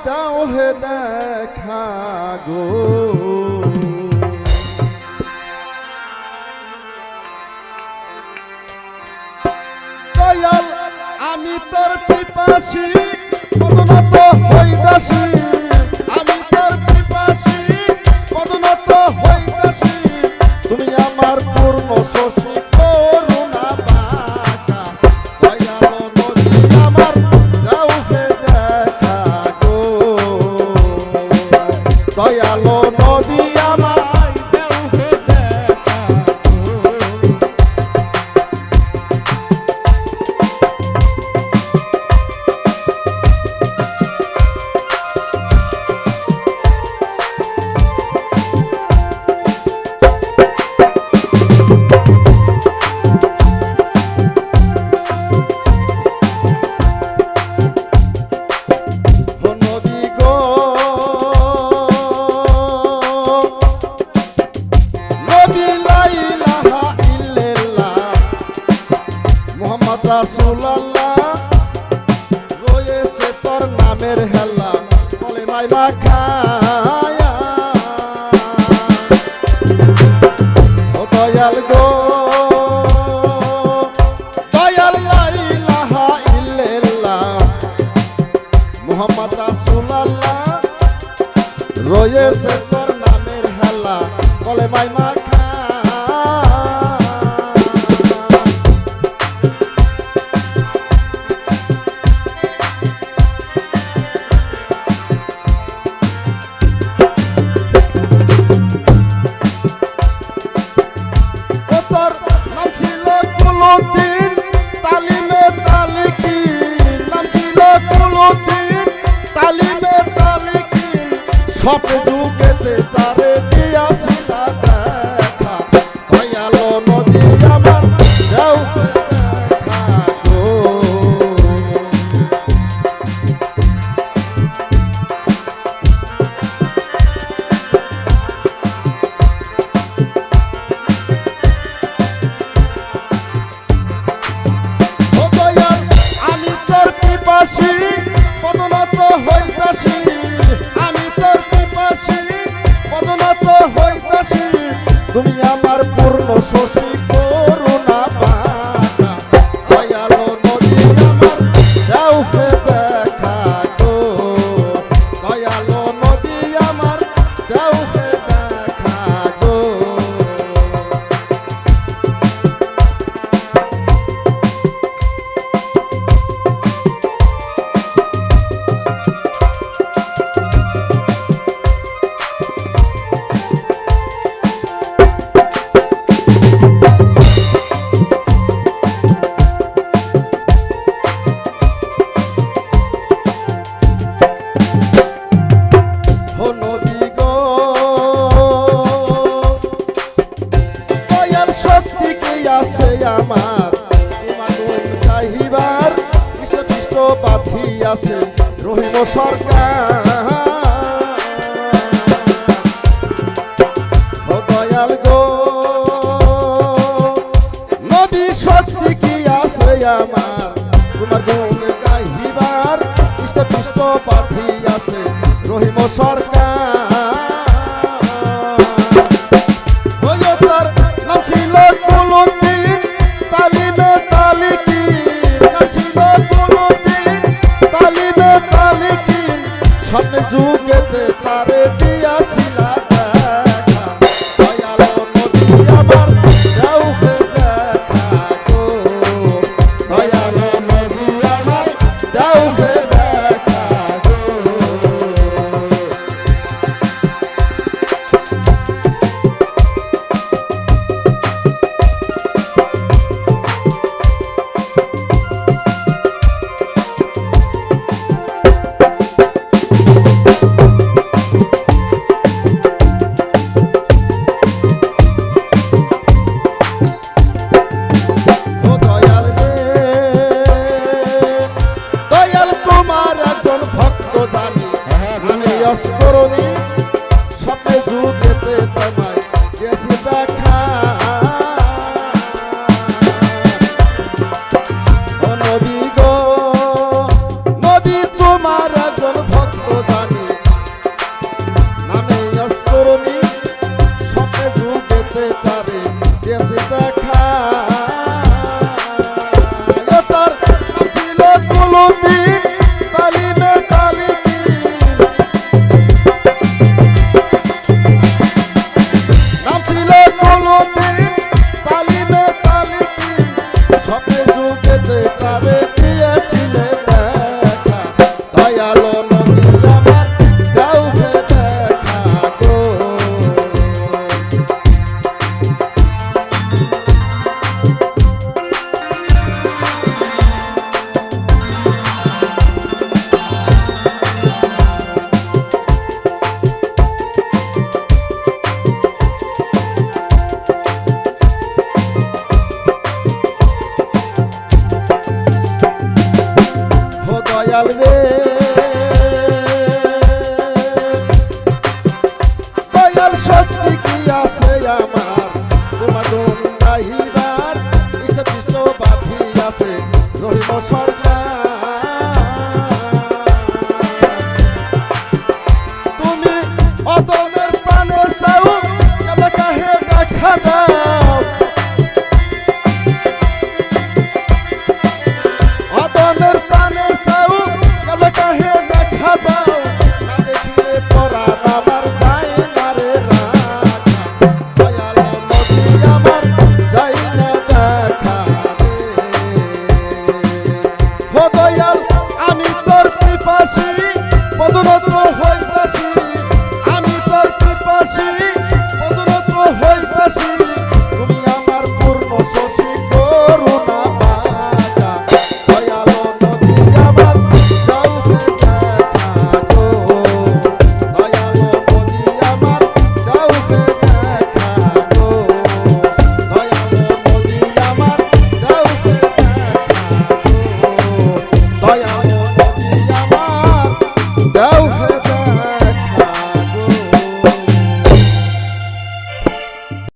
দাও হে দেখা গো। দয়াল আমি তোর পিপাসী পদনত হইতাছি, আমি তোর পিপাসী পদনত হইতাছি, তুমি আমার পূর্ণ শশী করুণা বাঁকা। দয়াল নদী আমার দাও হে দেখা গো, দয়াল নদী আমার দাও হে দেখা রাসূলুল্লাহ রয়েছে তোর নামের হেলা কলেমায় মাখায়া। ও দয়াল গো দয়াল লা ইলাহা ইল্লাল্লাহ মুহাম্মদ রাসূলুল্লাহ রয়েছে তোর নামের হেলা কলেমায় মাখায়া। সব যুগেতে তারে দিয়াছি না দেখা, দয়াল নদী আমার দাও দেখা গো। ও দয়াল আমি তোর পিপাসী পদনত হইতাছি, আমি তোর পিপাসী পদনত হইতাছি, তুমি আমার পূর্ণ শশী করুণা বাঁকা। দয়াল নদী আমার দাও হে দেখা গো, দয়াল নদী আমার দাও হে দেখা গো। আমার ইমানুল গাহিবার কৃষ্ণ কৃষ্ণ বাঁধিয়াছে রহিম সরকার। ও দয়াল গো নদী সত্যি কি আছে আমার, তোমার গুণ গাহিবার কৃষ্ণ কৃষ্ণ বাঁধিয়াছে রহিম সরকার। সামনে যুগেতে তারে দিয়াছি না দেখা, দয়াল নদী আমার দাও হে দেখা গো, দয়াল নদী আমার দাও হে দেখা গো। জানি আমি অস্করণী